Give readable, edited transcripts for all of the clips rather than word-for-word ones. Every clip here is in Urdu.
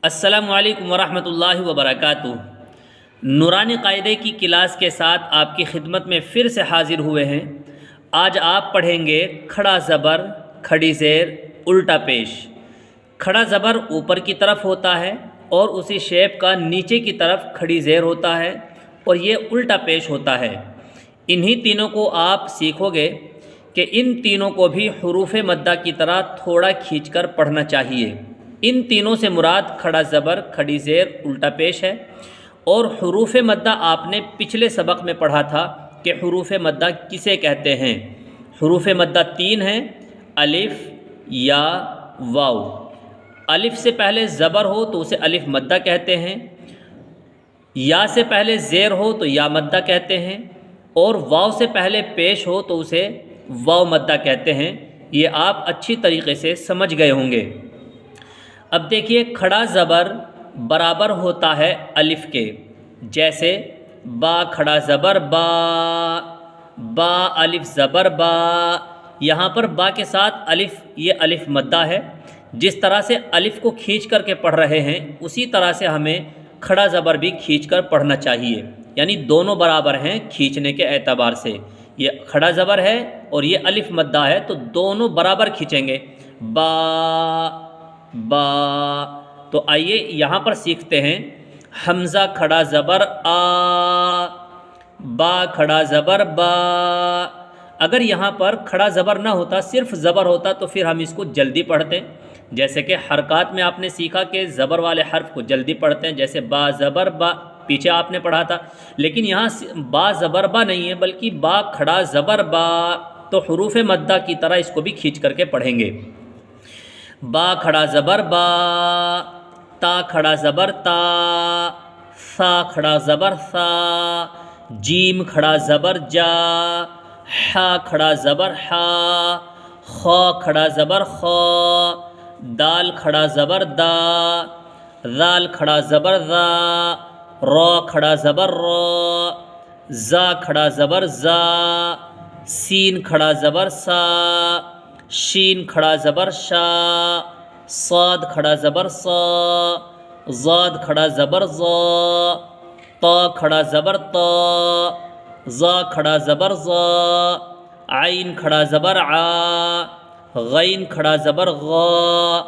السلام علیکم ورحمۃ اللہ وبرکاتہ۔ نورانی قاعدے کی کلاس کے ساتھ آپ کی خدمت میں پھر سے حاضر ہوئے ہیں۔ آج آپ پڑھیں گے کھڑا زبر، کھڑی زیر، الٹا پیش۔ کھڑا زبر اوپر کی طرف ہوتا ہے اور اسی شیپ کا نیچے کی طرف کھڑی زیر ہوتا ہے اور یہ الٹا پیش ہوتا ہے۔ انہی تینوں کو آپ سیکھو گے کہ ان تینوں کو بھی حروف مدہ کی طرح تھوڑا کھینچ کر پڑھنا چاہیے۔ ان تینوں سے مراد کھڑا زبر، کھڑی زیر، الٹا پیش ہے۔ اور حروف مدہ آپ نے پچھلے سبق میں پڑھا تھا کہ حروف مدہ کسے کہتے ہیں۔ حروف مدہ تین ہیں: الف، یا، واو۔ الف سے پہلے زبر ہو تو اسے الف مدہ کہتے ہیں، یا سے پہلے زیر ہو تو یا مدہ کہتے ہیں، اور واو سے پہلے پیش ہو تو اسے واو مدہ کہتے ہیں۔ یہ آپ اچھی طریقے سے سمجھ گئے ہوں گے۔ اب دیکھیے، کھڑا زبر برابر ہوتا ہے الف کے، جیسے با کھڑا زبر با، با الف زبر با۔ یہاں پر با کے ساتھ الف، یہ الف مدہ ہے۔ جس طرح سے الف کو کھینچ کر کے پڑھ رہے ہیں اسی طرح سے ہمیں کھڑا زبر بھی کھینچ کر پڑھنا چاہیے، یعنی دونوں برابر ہیں کھینچنے کے اعتبار سے۔ یہ کھڑا زبر ہے اور یہ الف مدہ ہے تو دونوں برابر کھینچیں گے، با با۔ تو آئیے یہاں پر سیکھتے ہیں۔ حمزہ کھڑا زبر آ، با کھڑا زبر با۔ اگر یہاں پر کھڑا زبر نہ ہوتا، صرف زبر ہوتا تو پھر ہم اس کو جلدی پڑھتے، جیسے کہ حرکات میں آپ نے سیکھا کہ زبر والے حرف کو جلدی پڑھتے ہیں، جیسے با زبر با پیچھے آپ نے پڑھا تھا۔ لیکن یہاں با زبر با نہیں ہے بلکہ با کھڑا زبر با، تو حروف مدہ کی طرح اس کو بھی کھینچ کر کے پڑھیں گے۔ با کھڑا زبر با، تا کھڑا زبر تا، سا کھڑا زبر سا، جیم کھڑا زبر جا، حا کھڑا زبر حا، خا کھڑا زبر خا، دال کھڑا زبر دا، ذال کھڑا زبر ذا، را کھڑا زبر را، زا کھڑا زبر زا، سین کھڑا زبر سا، شین کھڑا زبر شا، صاد کھڑا زبر صا، زاد کھڑا زبر زا، طا کھڑا زبر طا، زا کھڑا زبر زا، عین کھڑا زبر عا، غین کھڑا زبر غا،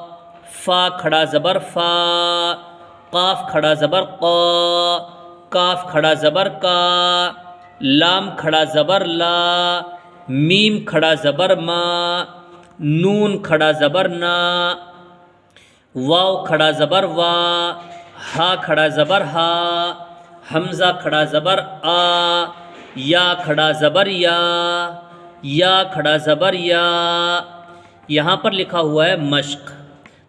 فا کھڑا زبر فا، قاف کھڑا زبر قا، کاف کھڑا زبر کا، لام کھڑا زبر لا، میم کھڑا زبر ما، نون کھڑا زبر نا، واو کھڑا زبر وا، ہا کھڑا زبر ہا، حمزہ کھڑا زبر آ، یا کھڑا زبر یا کھڑا زبر یا۔ یہاں پر لکھا ہوا ہے مشق،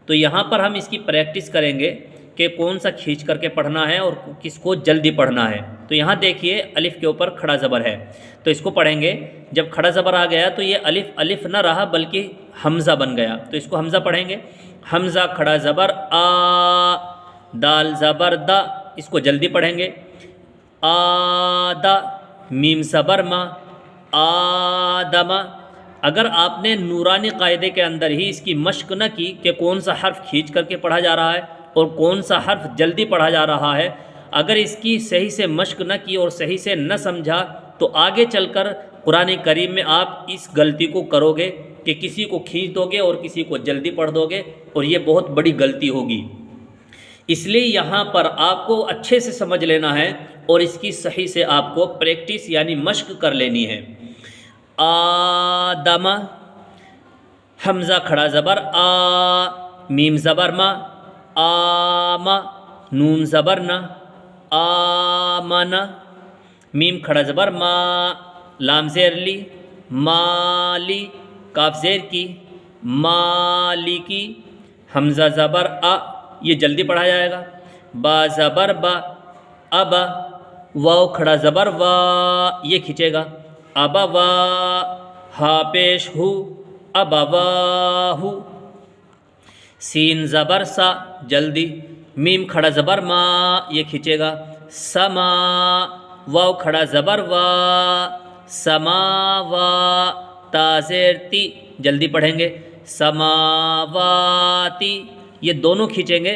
تو یہاں پر ہم اس کی پریکٹس کریں گے کہ کون سا کھینچ کر کے پڑھنا ہے اور کس کو جلدی پڑھنا ہے۔ تو یہاں دیکھیے الف کے اوپر کھڑا زبر ہے تو اس کو پڑھیں گے۔ جب کھڑا زبر آ گیا تو یہ الف الف نہ رہا بلکہ حمزہ بن گیا، تو اس کو حمزہ پڑھیں گے۔ حمزہ کھڑا زبر آ، دال زبر دا، اس کو جلدی پڑھیں گے۔ آدا، میم زبر ما، آدم۔ اگر آپ نے نورانی قاعدے کے اندر ہی اس کی مشق نہ کی کہ کون سا حرف کھینچ کر کے پڑھا جا رہا ہے اور کون سا حرف جلدی پڑھا جا رہا ہے، اگر اس کی صحیح سے مشق نہ کی اور صحیح سے نہ سمجھا تو آگے چل کر قرآن کریم میں آپ اس غلطی کو کرو گے کہ کسی کو کھینچ دو گے اور کسی کو جلدی پڑھ دو گے، اور یہ بہت بڑی غلطی ہوگی۔ اس لیے یہاں پر آپ کو اچھے سے سمجھ لینا ہے اور اس کی صحیح سے آپ کو پریکٹس یعنی مشق کر لینی ہے۔ آدم، حمزہ کھڑا زبر آ، میم زبر ما، آما، نون زبر نا، آمنا، میم کھڑا زبر ما، لام زیر لی، مالی، کاف زیر کی، مالی کی، حمزہ زبر آ، یہ جلدی پڑھا جائے گا۔ با زبر با، ابا، واو کھڑا زبر وا، یہ کھینچے گا، ابا وا، ہا پیش ہو، ابا واہو، سین زبر سا، جلدی، میم کھڑا زبر ما، یہ کھینچے گا، سما، واو کھڑا زبر وا، سما وا، تا زیر تی، جلدی پڑھیں گے، سماواتی، یہ دونوں کھینچیں گے،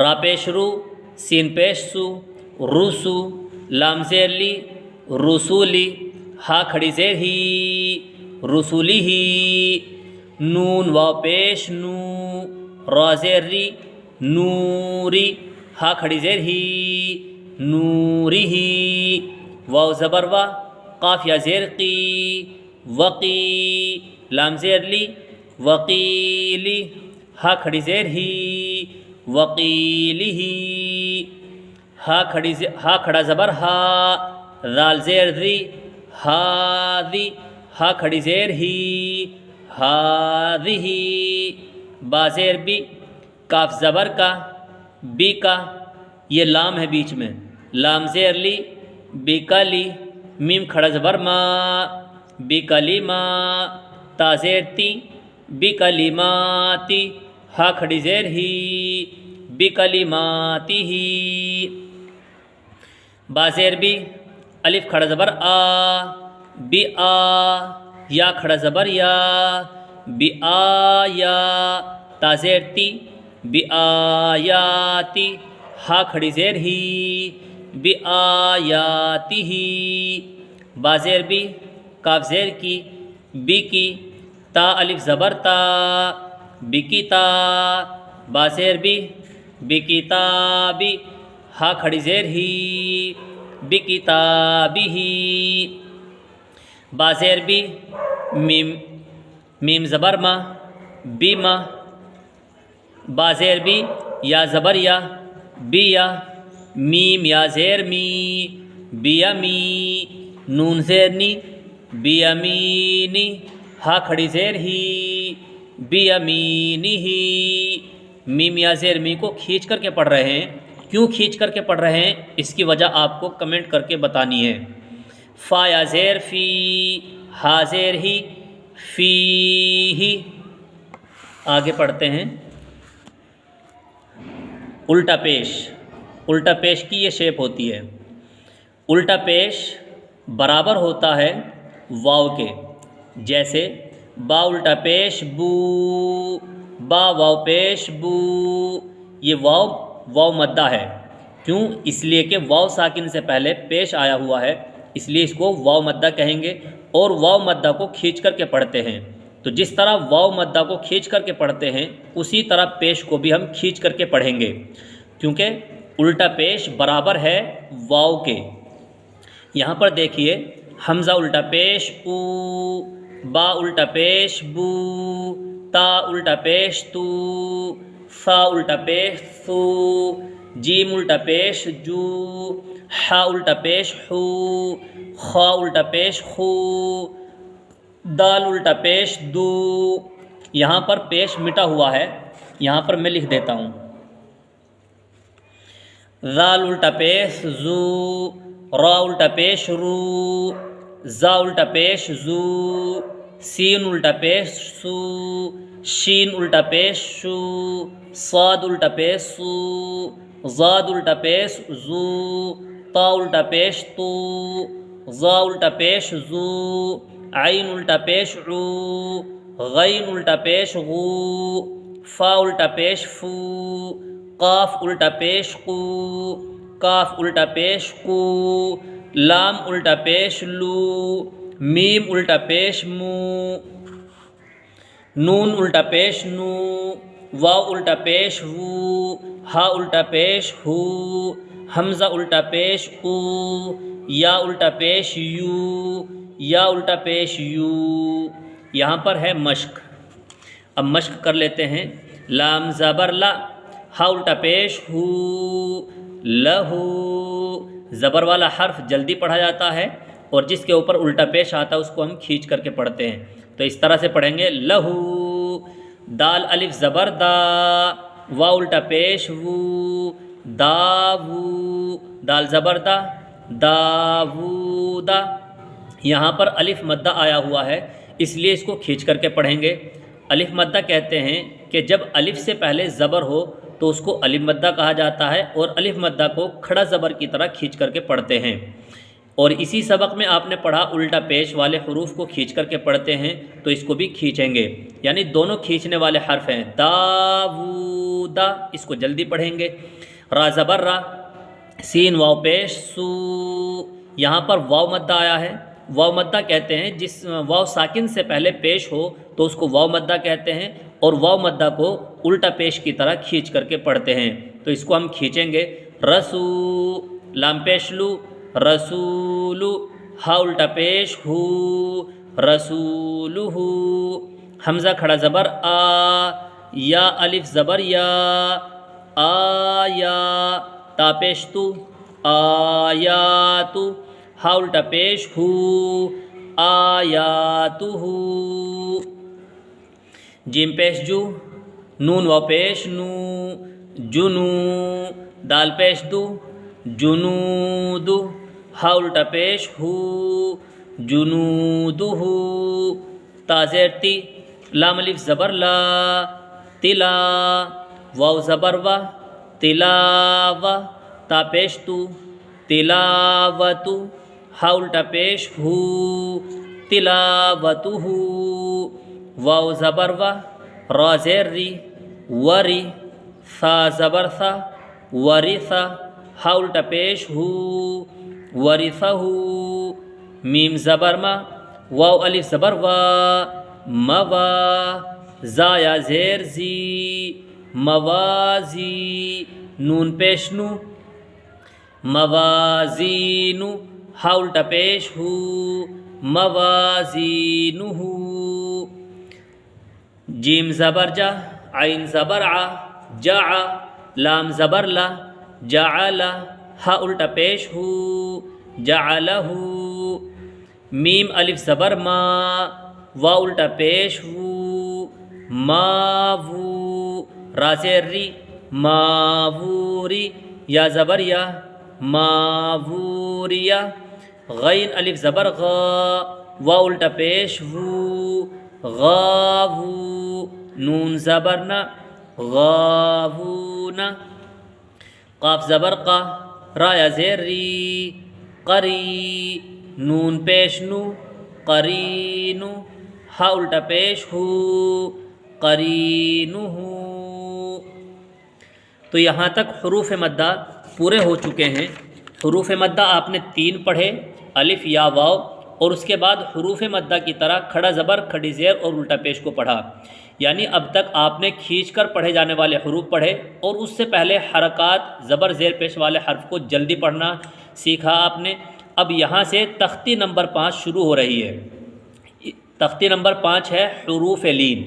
را پیش رو، سین پیش سو، روسو، لام زیر لی، رسولی، ہا کھڑی زیر ہی، رسولی ہی، نون واو پیش نو، را زیر ری، نوری، ہا کھڑی زیر ہی، نوری ہی، واو زبر وا، قاف یا زیر قی، وقی، لام زیر لی، وقیلی، ہا کھڑی زیر ہی، وقیلی ہی، ہا کھڑا زبر ہا، ذال زیر ذی، ہاذی، ہا کھڑی زیر ہی، ہاذی، با زیر بی، کاف زبر کا، بی کا، یہ لام ہے بیچ میں، لام زیر لی، بی کا لی، میم کھڑا زبر ما، بی کلیما، تا زیر تی، بی کلیماتی، ہا کھڑی زیر ہی، بی کلیماتی ہی، با زیر بی، الف کھڑا زبر آ، بی آ، یا کھڑا زبر یا، بی آ یا، تا زیر تی، بی آیاتی، ہا کھڑی زیر ہی، بی آیاتی ہی، با زیر بی، کاف زیر کی، بی کی، تا الف زبر تا، بی کی تا، با زیر بی، بی کتابی، ہا کھڑی زیر ہی، بی کتابی ہی، با زیر بی، میم زبر ما، بی ما، با زیر بی، یا زبر یا، بی یا، میم یا زیر می، بی امی، نون زیر نی، بی امینی، ہا کھڑی زیر ہی، بی امینی ہی، میم یا زیر می کو کھینچ کر کے پڑھ رہے ہیں، کیوں کھینچ کر کے پڑھ رہے ہیں اس کی وجہ آپ کو کمنٹ کر کے بتانی ہے۔ فا یا زیر فی، ہا زیر ہی، فی ہی، آگے پڑھتے ہیں۔ الٹا پیش، الٹا پیش کی یہ شیپ ہوتی ہے، الٹا پیش برابر ہوتا ہے واو کے، جیسے با الٹا پیش بو، با واو پیش بو، یہ واو مدہ ہے، کیوں؟ اس لیے کہ واو ساکن سے پہلے پیش آیا ہوا ہے، اس لیے اس کو واو مدہ کہیں گے، اور واو مدہ کو کھینچ کر کے پڑھتے ہیں، تو جس طرح واو مدہ کو کھینچ کر کے پڑھتے ہیں اسی طرح پیش کو بھی ہم کھینچ کر کے پڑھیں گے، کیونکہ الٹا پیش برابر ہے واو کے۔ یہاں پر دیکھیے، حمزہ الٹا پیش او، با الٹا پیش بو، تا الٹا پیش تو، فا الٹا پیش سو، جیم الٹا پیش جو، حا الٹا پیش حو، خا الٹا پیش خو، دال الٹا پیش دو۔ یہاں پر پیش مٹا ہوا ہے، یہاں پر میں لکھ دیتا ہوں، ذال الٹا پیش زو، را الٹا پیش رو، زا الٹا پیش زو، سین الٹا پیش سو، شین الٹا پیش شو، صاد الٹا پیش سو، زاد الٹا پیش زو، تا الٹا پیش تو، زا الٹا پیش زو، عین الٹا پیش عو، غین الٹا پیش غو، فا الٹا پیش فو، قاف الٹا پیش قو، کاف الٹا پیش کو، لام الٹا پیش لو، میم الٹا پیش مو، نون الٹا پیش نو، واو الٹا پیش وو، ہا الٹا پیش ہو، حمزہ الٹا پیش او، یا الٹا پیش یو، یا الٹا پیش یو۔ یہاں پر ہے مشق، اب مشق کر لیتے ہیں۔ لام زبر لا، ہا الٹا پیش ہو، لہو، زبر والا حرف جلدی پڑھا جاتا ہے اور جس کے اوپر الٹا پیش آتا ہے اس کو ہم کھینچ کر کے پڑھتے ہیں، تو اس طرح سے پڑھیں گے لہو، دال الف زبر دا، واو الٹا پیش وو، داوو، دال زبر دا، داوودا۔ یہاں پر الف مدہ آیا ہوا ہے اس لیے اس کو کھینچ کر کے پڑھیں گے۔ الف مدہ کہتے ہیں کہ جب الف سے پہلے زبر ہو تو اس کو الف مدہ کہا جاتا ہے، اور الف مدہ کو کھڑا زبر کی طرح کھینچ کر کے پڑھتے ہیں۔ اور اسی سبق میں آپ نے پڑھا الٹا پیش والے حروف کو کھینچ کر کے پڑھتے ہیں، تو اس کو بھی کھینچیں گے، یعنی دونوں کھینچنے والے حرف ہیں۔ داوودا، اس کو جلدی پڑھیں گے۔ را زبر را، سین واو پیش سو، یہاں پر واو مدہ آیا ہے۔ واو مدہ کہتے ہیں جس واو ساکن سے پہلے پیش ہو تو اس کو واو مدہ کہتے ہیں، اور واو مدہ کو الٹا پیش کی طرح کھینچ کر کے پڑھتے ہیں، تو اس کو ہم کھینچیں گے۔ رسو، لام پیش لو، رسولو، ہا الٹا پیش ہو، رسولہ۔ حمزہ کھڑا زبر آ، یا الف زبر یا، آیا، تا پیش تو، آیاتو، ہا الٹا پیش ہو، آیاتہ۔ جیم پیش جو، نون واو پیش نو، جنو، دال پیش دو، جنود، ہا الٹا پیش ہو، جنودہ۔ تا زیر تی، لام الف زبر لا، تلا، واو زبر و، تلاو، تا پیش تو، تلاوت، ہا الٹا پیش ہو، تلاوتہ۔ واو زبر و، را زیر ری، وری، ثا زبر ثا، ورثا، ہا الٹا پیش ہو، ورثہ۔ میم زبر ما، واو الف زبر وا، موا، زا یا زیر زی، موازی، نون پیش نو، موازین، ہا الٹا پیش ہو، موازینہ۔ جیم زبر جا، عین زبر ع، جع، لام زبر لا، جعل، ہا الٹا پیش ہو، جعلہ۔ میم الف زبر ما، واو الٹا پیش ہو، ماوو، را زیر ری، ماووری، یا زبر یا، ماووریا، غین الف زبر غا، واو الٹا پیش وو، غاوو، نون زبر نا، غاوونا، قاف زبر قا، را یا زیر ری، قری، نون پیش نو، قرینو، ہا الٹا پیش ہو، قرینہ۔ تو یہاں تک حروف مدہ پورے ہو چکے ہیں۔ حروف مدہ آپ نے 3 پڑھے، الف یا واو، اور اس کے بعد حروف مدہ کی طرح کھڑا زبر، کھڑی زیر اور الٹا پیش کو پڑھا، یعنی اب تک آپ نے کھینچ کر پڑھے جانے والے حروف پڑھے، اور اس سے پہلے حرکات زبر زیر پیش والے حرف کو جلدی پڑھنا سیکھا آپ نے۔ اب یہاں سے تختی نمبر 5 شروع ہو رہی ہے۔ تختی نمبر 5 ہے حروف لین۔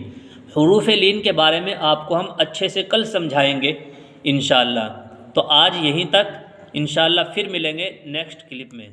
حروف لین کے بارے میں آپ کو ہم اچھے سے کل سمجھائیں گے انشاءاللہ۔ تو آج یہیں تک، انشاءاللہ پھر ملیں گے نیکسٹ کلپ میں۔